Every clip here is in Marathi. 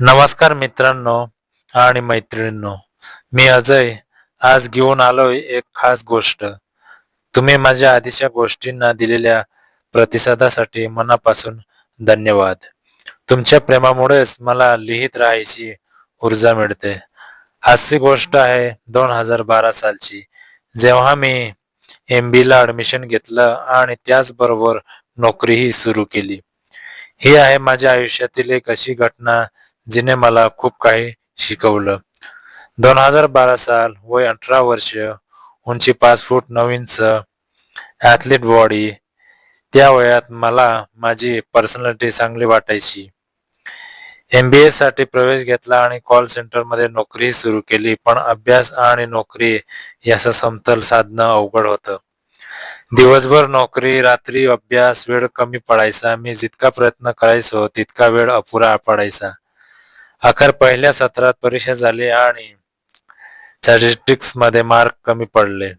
नमस्कार मित्रांनो आणि मैत्रिणींनो. मी अजय. आज घेऊन आलोय एक खास गोष्ट. तुम्ही माझ्या आधीच्या गोष्टींना दिलेल्या प्रतिसादासाठी मनापासून धन्यवाद. तुमच्या प्रेमामुळेच मला लिहित राहायची ऊर्जा मिळते. आजची गोष्ट आहे 2012 सालची, जेव्हा मी MBA ला ऍडमिशन घेतलं आणि त्याचबरोबर नोकरीही सुरू केली. ही आहे माझ्या आयुष्यातील एक अशी घटना जिने मला खूप काही शिकवलं. 2012 साल, वय 18 वर्ष, उंची 5 फूट 9 इंच, ॲथलीट बॉडी. त्या वयात मला माझी पर्सनॅलिटी चांगली वाटायची. MBA साठी प्रवेश घेतला आणि कॉल सेंटरमध्ये नोकरी सुरू केली, पण अभ्यास आणि नोकरी याचा समतोल साधणं अवघड होतं. दिवसभर नोकरी, रात्री अभ्यास, वेळ कमी पडायचा. मी जितका प्रयत्न करायचो तितका वेळ अपुरा पडायचा. अखेर पहिल्या सत्रात परीक्षा झाली आणि स्टॅटिस्टिक्स मध्ये मार्क कमी पडले.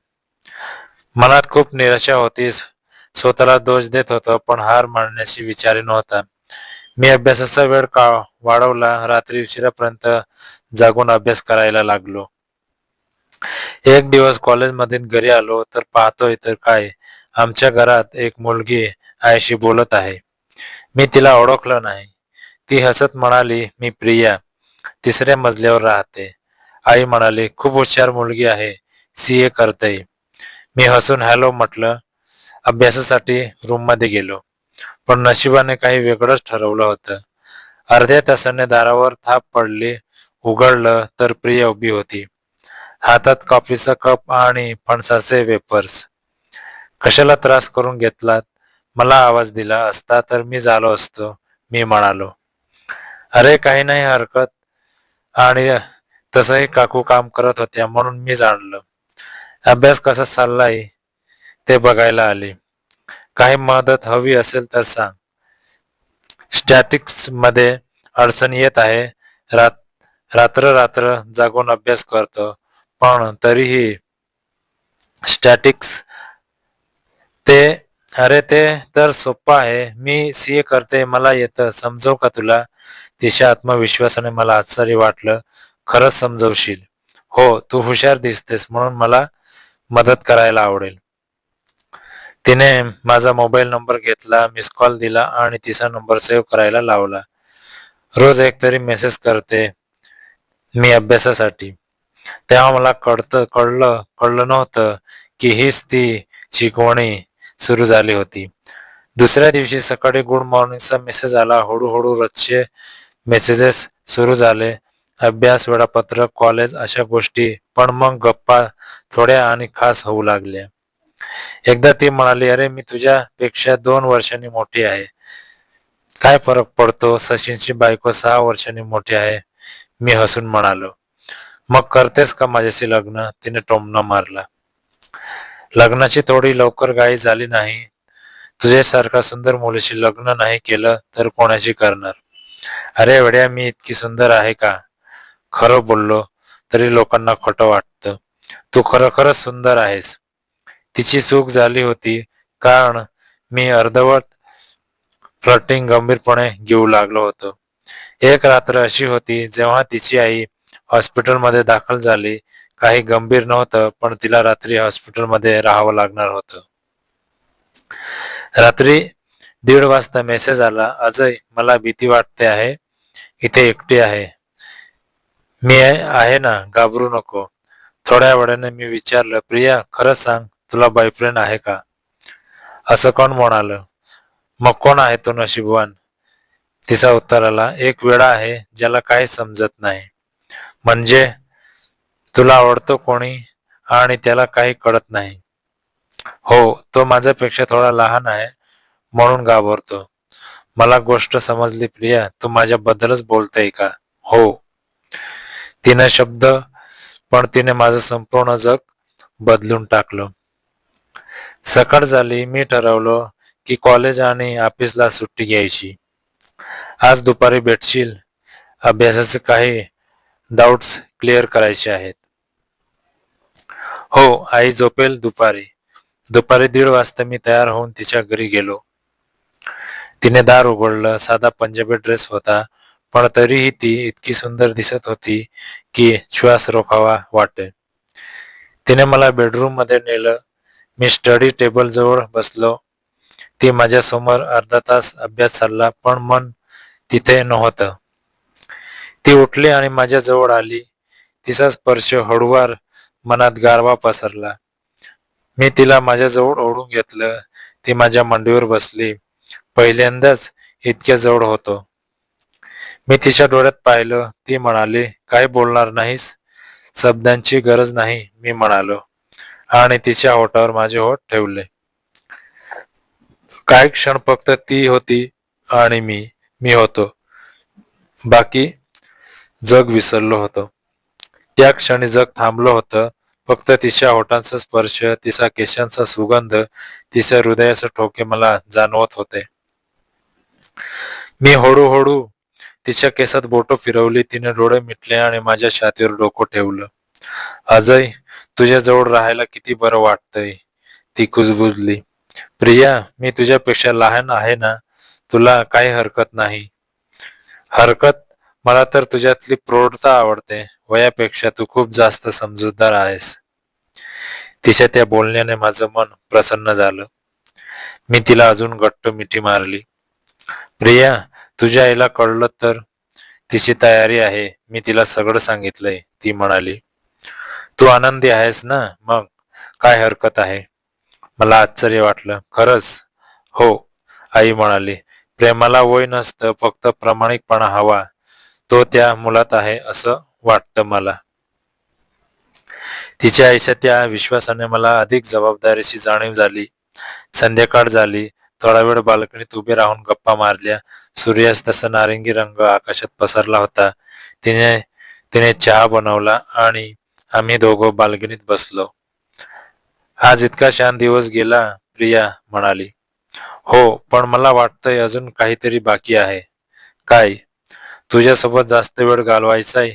मनात खूप निराशा होती. स्वतःला दोष देत होतो, पण हार मानण्याची विचार नव्हता. मी अभ्यासाचा वेळ वाढवला. रात्री उशिरापर्यंत जागून अभ्यास करायला लागलो. एक दिवस कॉलेजमधून घरी आलो तर पाहतोय तर काय, आमच्या घरात एक मुलगी आईशी बोलत आहे. मी तिला ओळखलं नाही. ती हसत म्हणाली, मी प्रिया, तिसऱ्या मजल्यावर राहते. आई म्हणाली, खूप हुशार मुलगी आहे, CA करते. मी हसून हॅलो म्हटलं. अभ्यासासाठी रूममध्ये गेलो, पण नशिबाने काही वेगळंच ठरवलं होतं. अर्ध्या तासाने दारावर थाप पडली. उघडलं तर प्रिया उभी होती, हातात कॉफीचा कप आणि फणसाचे वेपर्स. कशाला त्रास करून घेतलात? मला आवाज दिला असता तर मी झालो असतो, मी म्हणालो. अरे काही नाही हरकत. आणि तसंही काकू काम करत होत्या म्हणून मी जाणलं. अभ्यास कसा चाललाय ते बघायला आली. काही मदत हवी असेल तर सांग. स्टॅटिक्स मध्ये अडचण येत आहे. रात्र रात्र जागून अभ्यास करतो, पण तरीही स्टॅटिक्स ते अरे ते तर सोपं आहे. मी CA करते, मला येतं, समजव का तुला? तिच्या आत्मविश्वासाने मला आश्चर्य वाटलं. खरंच समजवशील? हो, तू हुशार दिसतेस म्हणून मला मदत करायला आवडेल. तिने माझा मोबाईल नंबर घेतला, मिस कॉल दिला आणि तिचा नंबर सेव्ह करायला लावला. रोज एक तरी मेसेज करते मी अभ्यासासाठी. तेव्हा मला कळलं नव्हतं की हीच ती शिकवणी सुरू झाली होती. दुसऱ्या दिवशी सकाळी गुड मॉर्निंगचा मेसेज आला. हळूहळू रोजचे मेसेजेस सुरू झाले. अभ्यास, वेळापत्रक, कॉलेज अशा गोष्टी. पण मग गप्पा थोड्या आणि खास होऊ लागल्या. एकदा ती म्हणाली, अरे मी तुझ्यापेक्षा 2 वर्षांनी मोठी आहे. काय फरक पडतो? सचिनची बायको 6 वर्षांनी मोठी आहे. मी हसून म्हणालो. मग करतेस का माझ्याशी लग्न? तिने टोमणा मारला. लग्नाची थोडी लवकर घाई झाली नाही. तुझ्यासारखा सुंदर मुलीशी लग्न नाही केलं तर कोणाशी करणार? अरे वेड्या, मी इतकी सुंदर आहे का? खरं बोललो तरी लोकांना खोटं वाटतं. तू खरोखरच सुंदर आहेस. तिची चूक झाली होती, कारण मी अर्धवट फ्लर्टिंग गंभीरपणे घेऊ लागलो होतो. एक रात्र अशी होती जेव्हा तिची आई हॉस्पिटलमध्ये दाखल झाली. काही गंभीर नव्हतं, पण तिला रात्री हॉस्पिटलमध्ये राहावं लागणार होतं. रात्री 1:30 वाजता मेसेज आला, अजय मला भीती वाटते आहे, इथे एकटी आहे. मी आहे ना, घाबरू नको. थोड्या वेळाने मी विचारलं, प्रिया खरं सांग, तुला बॉयफ्रेंड आहे का? असं कोण म्हणालं? मग कोण आहे तो नशीबवान? तिचा उत्तर आला, एक वेडा आहे ज्याला काही समजत नाही. म्हणजे तुला आवडतो कोणी आणि त्याला काही कळत नाही? हो, तो माझ्यापेक्षा थोडा लहान आहे म्हणून घाबरतो. मला गोष्ट समजली प्रिया, तू माझ्याबद्दलच बोलतेय का? हो. तिने शब्द, पण तिने माझं संपूर्ण जग बदलून टाकलं. सकाळ झाली. मी ठरवलं की कॉलेज आणि ऑफिसला सुट्टी घ्यायची. आज दुपारी भेटशील? अभ्यासाचे काही डाऊट्स क्लिअर करायचे आहेत. हो, आई झोपेल दुपारी. दुपारी 1:30 वाजता मी तयार होऊन तिच्या घरी गेलो. तिने दार उघडलं. साधा पंजाबी ड्रेस होता, पण तरीही ती इतकी सुंदर दिसत होती की श्वास रोखावा वाटे. तिने मला बेडरूम मध्ये नेलं. मी स्टडी टेबल जवळ बसलो. ती माझ्या समोर अर्धा तास अभ्यास चालला, पण मन तिथे नव्हतं. ती उठली आणि माझ्या जवळ आली. तिचा स्पर्श हळूवार मनात गारवा पसरला. मी तिला माझ्याजवळ ओढून घेतलं. ती माझ्या मांडीवर बसली. पहिल्यांदाच इतक्या जवळ होतो. मी तिच्या डोळ्यात पाहिलं. ती म्हणाली, "काय बोलणार नाहीस?" "शब्दांची गरज नाही," मी म्हणालो आणि तिच्या ओठावर माझे ओठ ठेवले. काही क्षण फक्त ती होती आणि मी होतो. बाकी जग विसरलो होतो. त्या क्षणी जग थांबलं होतं. फक्त तिच्या ओठांचा स्पर्श, तिचा केसांचा सुगंध, तिच्या हृदयाचे ठोके मला जाणवत होते. मी हळूहळू तिच्या केसात बोटं फिरवली. तिने डोळे मिटले आणि माझ्या छातीवर डोकं ठेवलं. "अजय, तुझ्याजवळ राहायला किती बरं वाटतंय," ती कुजबुजली. "प्रिया, मी तुझ्यापेक्षा लहान आहे ना, तुला काही हरकत नाही." "हरकत? मला तर तुझ्यातली प्रौढता आवडते. वयापेक्षा तू खूप जास्त समजूतदार आहेस." तिच्या त्या बोलण्याने माझं मन प्रसन्न झालं. मी तिला अजून घट्ट मिठी मारली. "प्रिया, तुझ्या आईला कळलं तर?" "तिची तयारी आहे. मी तिला सगळं सांगितलंय," ती म्हणाली. "तू आनंदी आहेस ना? मग काय हरकत आहे?" मला आश्चर्य वाटलं. "खरंच?" "हो," आई म्हणाली. "प्रेमाला वय नसतं, फक्त प्रामाणिकपणा हवा. तो त्या मुलात आहे असं वाटतं मला." तिच्या आईच्या त्या विश्वासाने मला अधिक जबाबदारीची जाणीव झाली. संध्याकाळ झाली. थोडा वेळ बाल्कनीत उभे राहून गप्पा मारल्या. सूर्यास्ताचा नारिंगी रंग आकाशात पसरला होता. तिने तिने चहा बनवला आणि आम्ही दोघं बाल्कनीत बसलो. "आज इतका छान दिवस गेला," प्रिया म्हणाली. "हो, पण मला वाटतंय अजून काहीतरी बाकी आहे." "काय?" "तुझ्यासोबत जास्त वेळ घालवायचाय.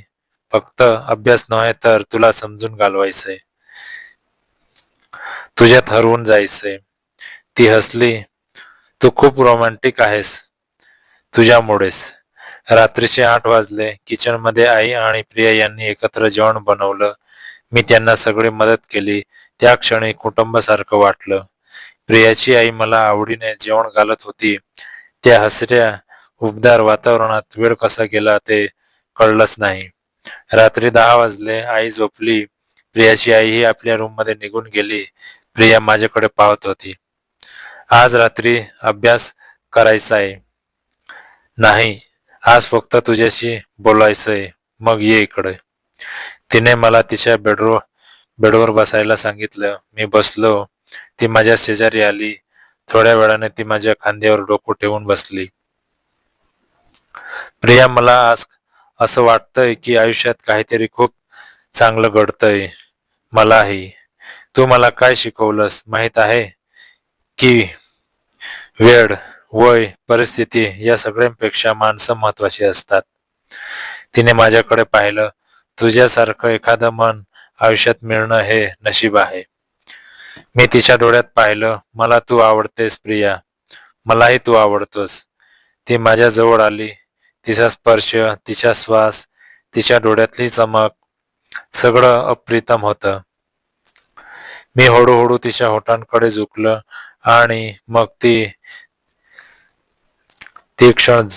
फक्त अभ्यास नव्हे तर तुला समजून घालवायचंय. तुझ्यात हरवून जायचंय." ती हसली. "तू खूप रोमॅन्टिक आहेस." "तुझ्यामुळेच." रात्रीचे 8 वाजले. किचनमध्ये आई आणि प्रिया यांनी एकत्र जेवण बनवलं. मी त्यांना सगळी मदत केली. त्या क्षणी कुटुंबासारखं वाटलं. प्रियाची आई मला आवडीने जेवण घालत होती. त्या हसऱ्या, उबदार वातावरणात वेळ कसा गेला ते कळलंच नाही. रात्री 10 वाजले. आई झोपली. प्रियाची आईही आपल्या रूममध्ये निघून गेली. प्रिया माझ्याकडे पाहत होती. "आज रात्री अभ्यास करायचाय?" "नाही, आज फक्त तुझ्याशी बोलायचंय." "मग ये इकडे." तिने मला तिच्या बेडवर बसायला सांगितलं. मी बसलो. ती माझ्या शेजारी आली. थोड्या वेळाने ती माझ्या खांद्यावर डोकं ठेवून बसली. "प्रिया, मला आज असं वाटतंय की आयुष्यात काहीतरी खूप चांगलं घडतंय." "मलाही." "तू मला काय शिकवलंस माहीत आहे की वेळ, वय, परिस्थिती या सगळ्यांपेक्षा माणसं महत्वाची असतात." तिने माझ्याकडे पाहिलं. "तुझ्यासारखं एखादं मन आयुष्यात मिळणं हे नशीब आहे." मी तिच्या डोळ्यात पाहिलं. "मला तू आवडतेस प्रिया." "मलाही तू आवडतोस." ती माझ्या जवळ आली. तिचा स्पर्श, तिचा श्वास, तिच्या डोळ्यातली चमक, सगळं अप्रितम होतं. मी हळूहळू तिच्या होठांकडे झुकलं आणि मग ती क्षण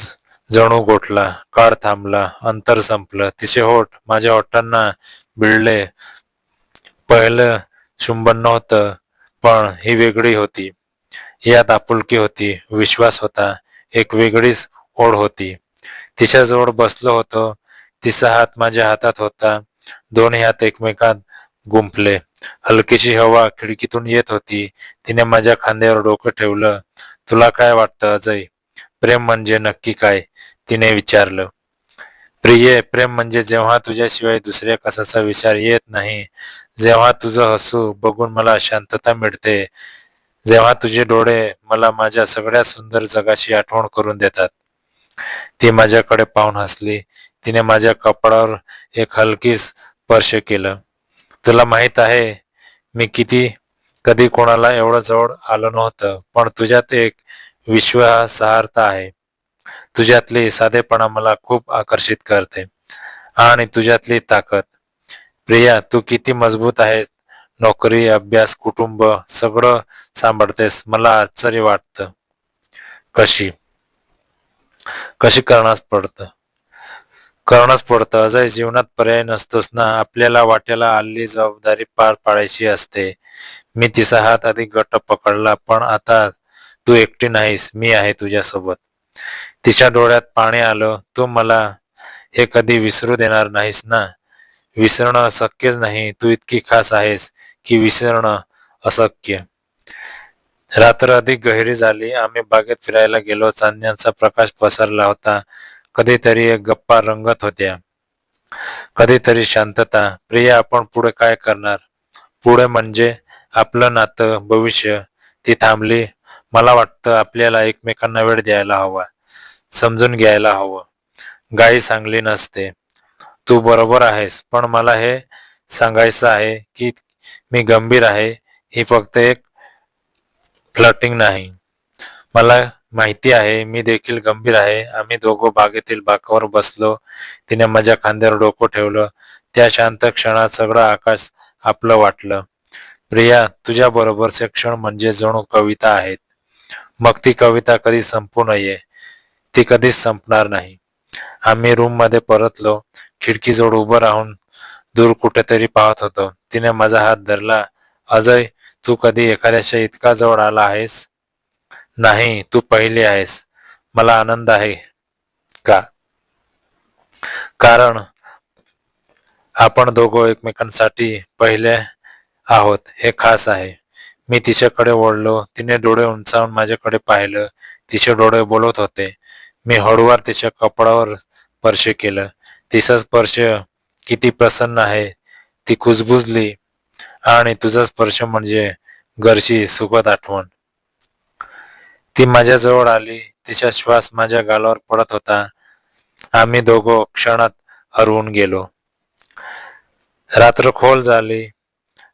जणू गोठला. काळ थांबला. अंतर संपलं. तिचे होठ माझ्या ओठांना भिडले. पहिलं चुंबन नव्हतं, पण ही वेगळी होती. यात आपुलकी होती, विश्वास होता, एक वेगळीच ओढ होती. तिच्याजवळ बसलो होतो. तिचा हात माझ्या हातात होता. दोन्ही हात एकमेकात गुंफले. हलकीशी हवा खिडकीतून येत होती. तिने माझ्या खांद्यावर डोकं ठेवलं. "तुला काय वाटतं अजय? प्रेम म्हणजे नक्की काय?" तिने विचारलं. "प्रिये, प्रेम म्हणजे जेव्हा तुझ्याशिवाय दुसऱ्या कशाचा विचार येत नाही, जेव्हा तुझं हसू बघून मला शांतता मिळते, जेव्हा तुझे डोळे मला माझ्या सगळ्या सुंदर जगाची आठवण करून देतात." ती माझ्याकडे पाहून हसली. तिने माझ्या कपाळावर एक हलकी स्पर्श केलं. "तुला माहित आहे, मी कधी कोणाला एवढं जवळ आलो नव्हतं, पण तुझ्यात एक विश्वासार्हता आहे. तुझ्यातली साधेपणा मला खूप आकर्षित करते आणि तुझ्यातली ताकद. प्रिया, तू किती मजबूत आहेस. नोकरी, अभ्यास, कुटुंब सगळं सांभाळतेस. मला आश्चर्य वाटतं. कशी कशी करणंच पडतं अजय. जीवनात पर्याय नसतोच ना. आपल्याला वाट्याला आलेली जबाबदारी पार पाडायची असते. मी तिचा हात आधी घट्ट पकडला. पण आता तू एकटी नाहीस, मी आहे तुझ्यासोबत. तिच्या डोळ्यात पाणी आलं. तू मला हे कधी विसरू देणार नाहीस ना. विसरणं शक्यच नाही. तू इतकी खास आहेस की विसरणं अशक्य. रात्र अधिक गहिरी झाली. आम्ही बागेत फिरायला गेलो. चांदण्याचा प्रकाश पसरला होता. कधीतरी एक गप्पा रंगत होत्या, कधीतरी शांतता. प्रिया, आपण पुढे काय करणार? पुढे म्हणजे आपलं नातं, भविष्य. ती थांबली. मला वाटतं आपल्याला एकमेकांना वेळ द्यायला हवा, समजून घ्यायला हवं. गाई चांगली नसते, तू बरोबर आहेस. पण मला हे सांगायचं आहे की मी गंभीर आहे. ही फक्त एक फ्लटिंग नाही. मला माहिती आहे, मी देखील गंभीर आहे. आम्ही दोघं बागेतील बाकावर बसलो. तिने माझ्या खांद्यावर डोकं ठेवलं. त्या शांत क्षणात सगळं आकाश आपलं वाटलं. प्रिया, तुझ्या बरोबरचे क्षण म्हणजे जणू कविता आहेत. मग ती कविता कधी संपू नये. ती कधीच संपणार नाही. आम्ही रूम मध्ये परतलो. खिडकीजवळ उभं राहून दूर कुठेतरी पाहत होतो. तिने माझा हात धरला. अजय, तू कधी एखाद्याच्या इतका जवळ आला आहेस? नाही, तू पहिली आहेस. मला आनंद आहे. का? कारण आपण दोघं एकमेकांसाठी पहिले आहोत. हे खास आहे. मी तिच्याकडे वळलो. तिने डोळे उंचावून माझ्याकडे पाहिलं. तिचे डोळे बोलत होते. मी हळूवार तिच्या कपाळावर स्पर्श केलं. तिचा स्पर्श किती प्रसन्न आहे. ती कुजबुजली. आणि तुझा स्पर्श म्हणजे घरची सुखद आठवण. ती माझ्या जवळ आली. तिचा श्वास माझ्या गालावर पडत होता. आम्ही दोघं क्षणात हरवून गेलो. रात्र खोल झाली.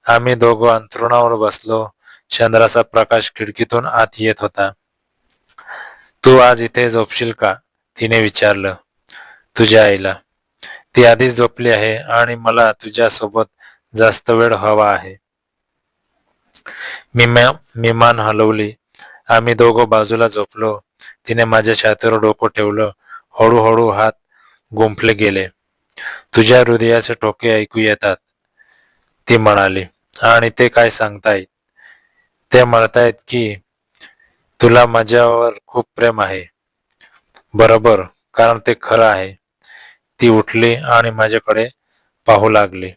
आम्ही दोघं अंथरुणावर बसलो. चंद्राचा प्रकाश खिडकीतून आत येत होता. तू आज इथे झोपशील का? तिने विचारलं. तुझ्या आईला. ती आधीच झोपली आहे आणि मला तुझ्या सोबत जास्त वेळ हवा आहे. मी मान हलवली. आम्ही दोघं बाजूला झोपलो. तिने माझ्या छातीवर डोकं ठेवलं. हळूहळू हात गुंफले गेले. तुझ्या हृदयाचे ठोके ऐकू येतात, ती म्हणाली. आणि ते काय सांगतायत? ते म्हणतायत की तुला माझ्यावर खूप प्रेम आहे. बरोबर, कारण ते खरं आहे. ती उठली आणि माझ्याकडे पाहू लागली.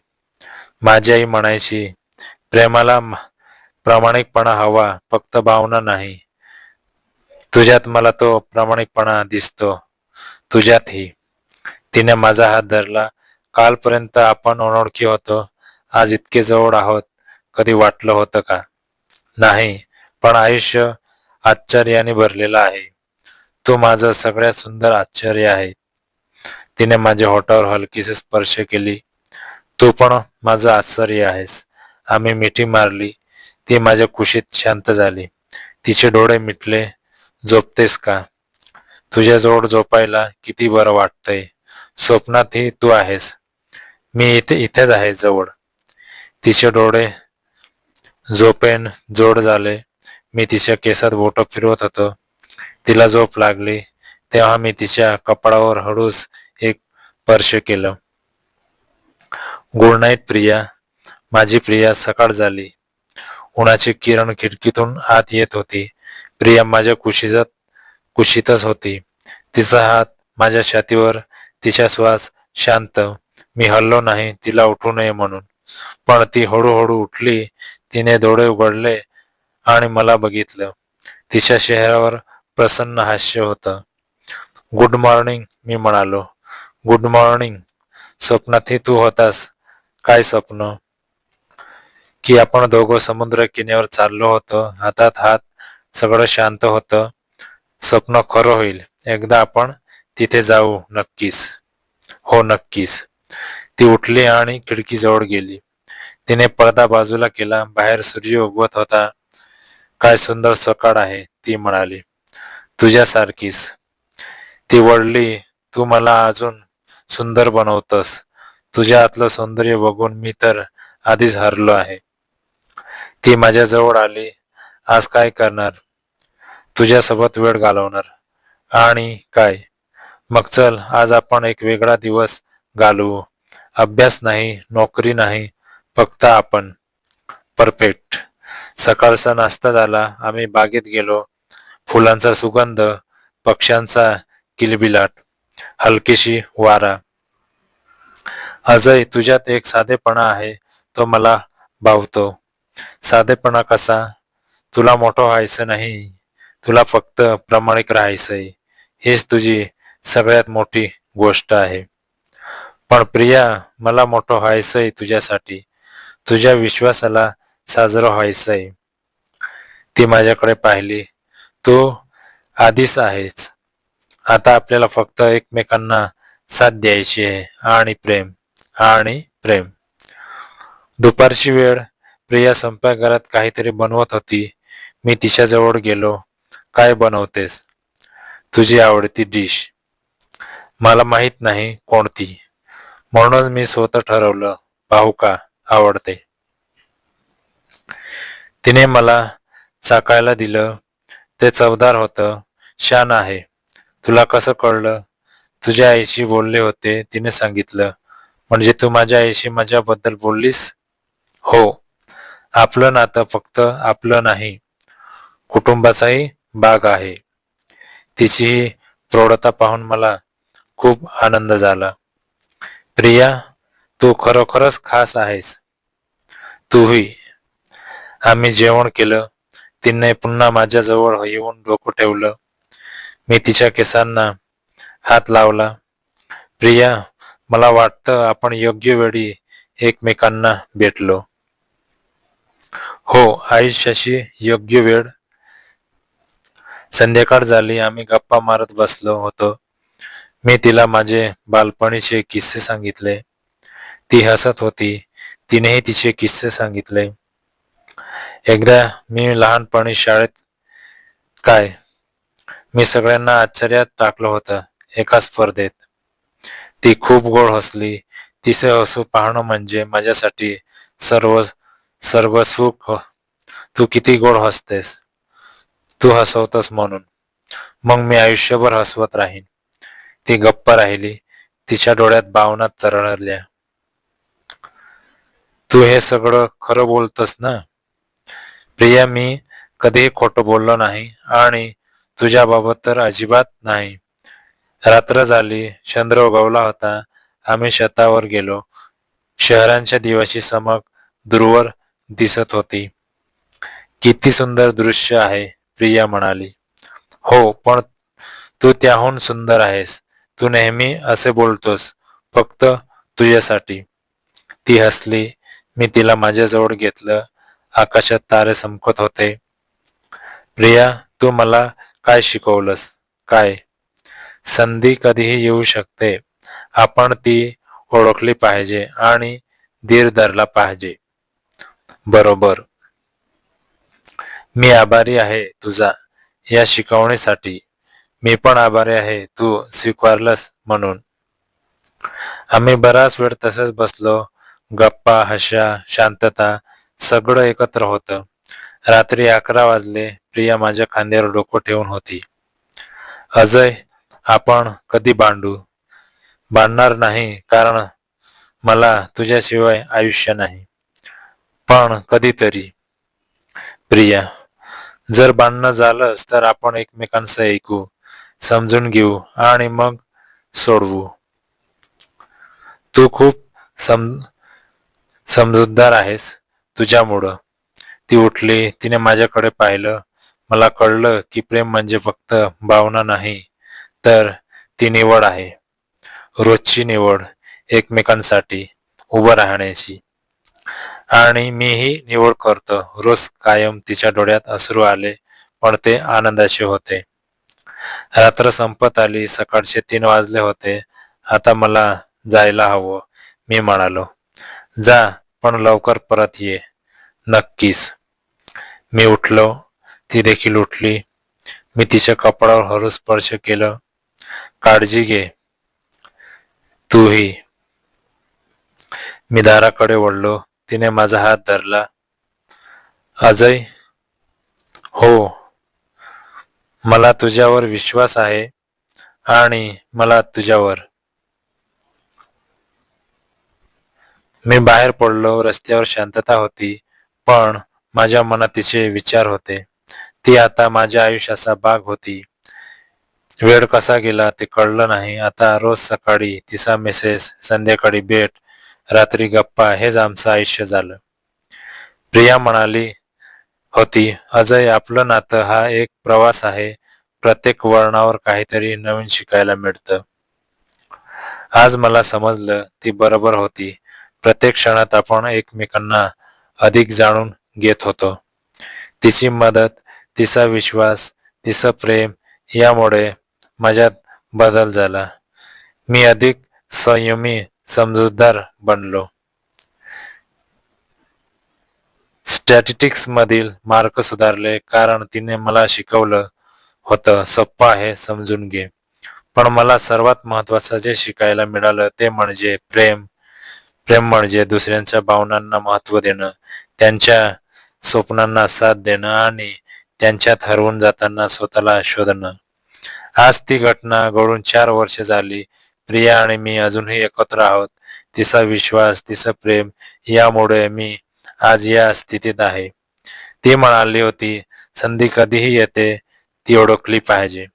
माझी आई म्हणायची, प्रेमाला प्रामाणिकपणा हवा, फक्त भावना नाही. तुझ्यात मला तो प्रामाणिकपणा दिसतो. तुझ्यातही. तिने माझा हात धरला. कालपर्यंत आपण अनोळखी होतो. आज इतके जवळ आहोत. कधी वाटलं होतं का? नाही, पण आयुष्य आश्चर्याने भरलेलं आहे. तू माझं सगळ्यात सुंदर आश्चर्य आहे. तिने माझ्या होठावर हलकीसे स्पर्श केली. तू पण माझं आश्चर्य आहेस. आम्ही मिठी मारली. ती माझ्या कुशीत शांत झाली. तिचे डोळे मिटले. झोपतेस का? तुझ्याजवळ झोपायला किती बरं वाटतंय. स्वप्नातही तू आहेस. मी इथेच आहे जवळ. तिचे डोळे झोपेन जोड झाले. मी तिच्या केसात बोटं फिरवत होतो. तिला झोप लागली. तेव्हा मी तिच्या कपाळावर हळूच एक स्पर्श केलं. Good night Priya. माझी प्रिया. सकाळ झाली. उन्हाची किरण खिडकीतून आत येत होती. प्रिया माझ्या कुशीतच होती. तिचा हात माझ्या छातीवर, तिचा श्वास शांत. मी हललो नाही तिला उठू नये म्हणून. पण ती हळूहळू उठली. तिने डोळे उघडले आणि मला बघितलं. तिच्या चेहऱ्यावर प्रसन्न हास्य होतं. गुड मॉर्निंग, मी म्हणालो. Good morning. स्वप्नातही तू होतास. काय स्वप्न? की आपण दोघं समुद्र किनाऱ्यावर चाललो होतो. हातात हात. सगळं शांत होतं. स्वप्न खरं होईल. एकदा आपण तिथे जाऊ नक्कीच. हो, नक्कीच. ती उठली आणि खिडकीजवळ गेली. तिने पडदा बाजूला केला. बाहेर सूर्य उगवत होता. काय सुंदर सकाळ आहे, ती म्हणाली. तुझ्यासारखीच. ती वळली, तू मला अजून सुंदर बनवतस. तुझ्या आतलं सौंदर्य बघून मी तर आधीच हरलो आहे. ती माझ्या जवळ आली. आज काय करणार? तुझ्यासोबत वेळ घालवणार. आणि काय? मग चल आज आपण एक वेगळा दिवस घालवू. अभ्यास नाही, नोकरी नाही, फक्त आपण. परफेक्ट. सकाळचा नाश्ता झाला. आम्ही बागेत गेलो. फुलांचा सुगंध, पक्ष्यांचा किलबिलाट, हलकीशी वारा. अजय, तुझ्यात एक साधेपणा आहे, तो मला भावतो. साधेपणा कसा? तुला मोठं व्हायचं नाही, तुला फक्त प्रामाणिक राहायचंय. हीच तुझी सगळ्यात मोठी गोष्ट आहे. पण प्रिया, मला मोठं व्हायचंय तुझ्यासाठी, तुझ्या विश्वासाला साजरं व्हायचंय. ती माझ्याकडे पाहिली. तू आधीच आहेस. आता आपल्याला फक्त एकमेकांना साथ द्यायची आहे. आणि प्रेम, आणि प्रेम. दुपारची वेळ. प्रिया स्वयंपाकघरात काहीतरी बनवत होती. मी तिच्याजवळ गेलो. काय बनवतेस? तुझी आवडती डिश. मला माहित नाही कोणती, म्हणूनच मी स्वतः ठरवलं. पाहू का? आवडते. तिने मला चाकायला दिलं. ते चवदार होतं. छान आहे. तुला कसं कळलं? तुझ्या आईशी बोलले होते, तिने सांगितलं. म्हणजे तू माझ्या आईशी माझ्याबद्दल बोललीस? हो. आपलं नातं फक्त आपलं नाही, कुटुंबाचाही भाग आहे. तिची ही प्रौढता पाहून मला खूप आनंद झाला. प्रिया, तू खरोखरच खास आहेस. तूही. आम्ही जेवण केलं. तिने पुन्हा माझ्याजवळ येऊन डोकं ठेवलं. मी तिच्या केसांना हात लावला. प्रिया, मला वाटतं आपण योग्य वेळी एकमेकांना भेटलो. हो, आयुष्याची योग्य वेळ. संध्याकाळ झाली. आम्ही गप्पा मारत बसलो होतो. मी तिला माझे बालपणीचे किस्से सांगितले. ती हसत होती. तिनेही तिचे किस्से सांगितले. एकदा मी लहानपणी शाळेत काय, मी सगळ्यांना आश्चर्यात टाकलं होतं एका स्पर्धेत. ती खूप गोड हसली. तिचे हसू पाहणं म्हणजे माझ्यासाठी सर्व सर्व सुख. तू किती गोड हसतेस. तू हसवतस म्हणून. मग मी आयुष्यभर हसवत राहीन. ती गप्प राहिली. तिच्या डोळ्यात भावना तरळल्या. तू हे सगळं खरं बोलतस ना? प्रिया, मी कधीही खोटं बोललो नाही. आणि तुझ्याबाबत तर अजिबात नाही. रात्र झाली. चंद्र उगवला होता. आम्ही शेतावर गेलो. शहरांच्या दिव्याची चमक दूरवर दिसत होती. किती सुंदर दृश्य आहे, प्रिया म्हणाली. हो, पण तू त्याहून सुंदर आहेस. तू नेहमी असे बोलतोस, फक्त तुझ्यासाठी. ती हसली. मी तिला माझ्याजवळ घेतलं. आकाशात तारे चमकत होते. प्रिया, तू मला काय शिकवलंस? काय? संधी कधीही येऊ शकते. आपण ती ओळखली पाहिजे आणि धीर धरला पाहिजे. बरोबर. मी आभारी आहे तुझा या शिकवणीसाठी. मी पण आभारी आहे तू स्वीकारलंस म्हणून. आम्ही बराच वेळ तसेच बसलो. गप्पा, हशा, शांतता, सगळं एकत्र होतं. रात्री 11 वाजले. प्रिया माझ्या खांद्यावर डोकं ठेवून होती. अजय, आपण कधी भांडू? भांडणार नाही, कारण मला तुझ्याशिवाय आयुष्य नाही. पण कधीतरी. प्रिया, जर भांडणं झालंच तर आपण एकमेकांचं ऐकू, समजून घेऊ आणि मग सोडवू. तू खूप समजूतदार आहेस. तुझ्यामुळं. ती उठली. तिने माझ्याकडे पाहिलं. मला कळलं की प्रेम म्हणजे फक्त भावना नाही, तर ती निवड आहे. रोजची निवड, एकमेकांसाठी उभं राहण्याची. आणि मीही निवड करतो रोज. कायम. तिच्या डोळ्यात अश्रू आले, पण ते आनंदाचे होते. रात्र संपत आली. सकाळचे 3 वाजले होते. आता मला जायला हवं, मी म्हणालो. जा, पण लवकर परत ये. नक्कीच. मी उठलो. ती देखील उठली. मी तिच्या कपडावर हळू स्पर्श केलं. काळजी घे तूही. मी दाराकडे वळलो. तिने माझा हात धरला. अजय, हो, मला तुझ्यावर विश्वास आहे आणि मला तुझ्यावर. मी बाहेर पडलो. रस्त्यावर शांतता होती, पण माझ्या मनात तिचे विचार होते. ती आता माझ्या आयुष्याचा भाग होती. वेळ कसा गेला ते कळलं नाही. आता रोज सकाळी तिचा मेसेज, संध्याकाळी भेट, रात्री गप्पा, हेच आमचं आयुष्य झालं. प्रिया म्हणाली होती, अजय, आपलं नातं हा एक प्रवास आहे. प्रत्येक वळणावर काहीतरी नवीन शिकायला मिळतं. आज मला समजलं ती बरोबर होती. प्रत्येक क्षणात आपण एकमेकांना अधिक जाणून घेत होतो. तिची मदत, तिचा विश्वास, तिचं प्रेम यामुळे माझ्यात बदल झाला. मी अधिक संयमी, समजूतदार बनलो. स्टॅटिस्टिक्स मधील मार्क सुधारले कारण तिने मला शिकवलं होतं सोप्पं आहे, समजून घे. पण मला सर्वात महत्वाचं जे शिकायला मिळालं ते म्हणजे प्रेम. प्रेम म्हणजे दुसऱ्यांच्या भावनांना महत्त्व देणं, त्यांच्या स्वप्नांना साथ देणं आणि त्यांच्यात हरवून जाताना स्वतःला शोधणं. आज ती घटना घडून 4 वर्ष झाली. प्रिया आणि मी अजूनही एकत्र आहोत. तिचा विश्वास, तिचं प्रेम यामुळे मी आज या स्थितीत आहे. ती म्हणाली होती, संधी कधीही येते, ती ओळखली पाहिजे.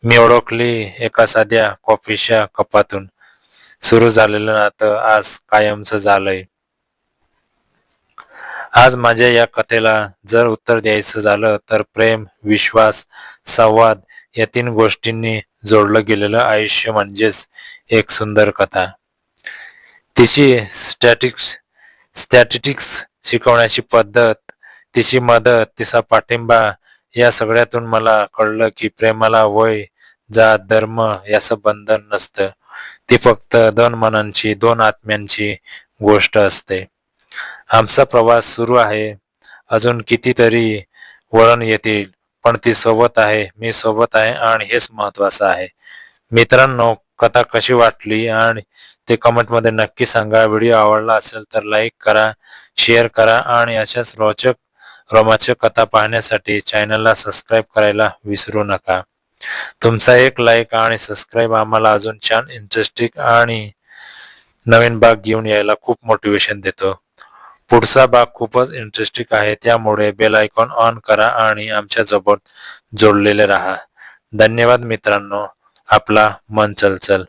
मी ओळखली एका साध्या कॉफीच्या कपातून. सुरू झालेलं नातं आज कायमचं झालंय. आज माझ्या या कथेला जर उत्तर द्यायचं झालं तर प्रेम, विश्वास, संवाद या 3 गोष्टींनी जोडलं गेलेलं आयुष्य म्हणजेच एक सुंदर कथा. तिची स्टॅटिस्टिक्स शिकवण्याची पद्धत, तिची मदत, तिचा पाठिंबा या सगळ्यातून मला कळलं की प्रेमाला वय, जात, धर्म याचं बंधन नसतं. ती फक्त 2 मनांची, 2 आत्म्यांची गोष्ट असते. आमचा प्रवास सुरू आहे. अजून कितीतरी वळण येतील, पण ती सोबत आहे, मी सोबत आहे आणि हेच महत्वाचं आहे. मित्रांनो, कथा कशी वाटली आणि ते कमेंटमध्ये नक्की सांगा. व्हिडिओ आवडला असेल तर लाईक करा, शेअर करा आणि अशाच रोमांचक कथा पाहण्यासाठी चॅनलला सबस्क्राईब करायला विसरू नका. तुमचा एक लाईक आणि सबस्क्राईब आम्हाला अजून छान इंटरेस्टिंग आणि नवीन भाग घेऊन यायला खूप मोटिवेशन देतो. पुढचा भाग खूपच इंटरेस्टिंग आहे, त्यामुळे बेल आयकॉन ऑन करा आणि आमच्यासोबत जोडलेले राहा. धन्यवाद मित्रांनो. आपला मन चलचल.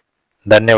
धन्यवाद.